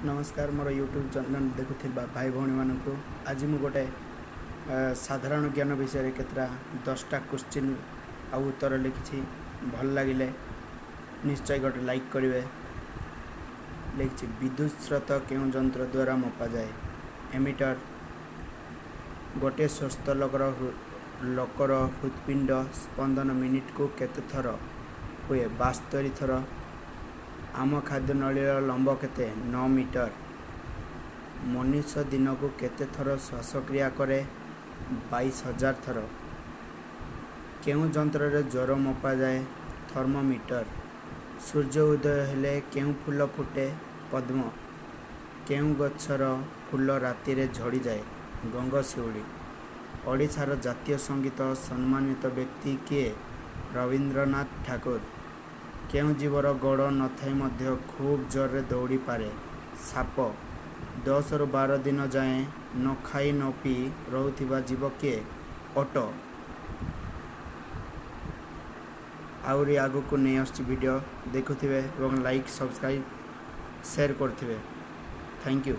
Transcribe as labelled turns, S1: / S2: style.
S1: नमस्कार मोर YouTube channel देखुथिबा भाई भौणी मानकु आज मु गोटे साधारण ज्ञान विषय रे केतरा 10टा क्वेश्चन आ उत्तर लिखिछि। भल लागिले निश्चय गोटे लाइक करिवे। लिखिछि विद्युत स्रोत केउ यंत्र द्वारा मपा जाए। एमीटर गोटे स्वस्थ लोकर हृदपिंड स्पंदन मिनिट को केते थर हुए 72 थर। आम खाद्य नलीर लंब केते 9 मीटर। मनुष्य दिन को केते थर श्वासक्रिया करे 22,000 थर। केउ यंत्र रे ज्वर मपा जाए थर्मोमीटर। सूर्य उदय हेले केउ फूल फुटे पद्म। केउ गछर फूल राति रे झड़ी जाए गंगशिउली। ओडिशार जातीय संगीत सम्मानित व्यक्ति किए रवींद्रनाथ ठाकुर। केउ जीवर गोड़ नथाई मध्य खूब जोर दौड़ी पारे साप। 10 रु 12 दिन जाए न खाई न पी रोथिबा जीव किए ओटो। आउरी आगु को नहीं आछि वीडियो देखुथिबे एवं लाइक सब्सक्राइब शेयर करथिबे। Thank you.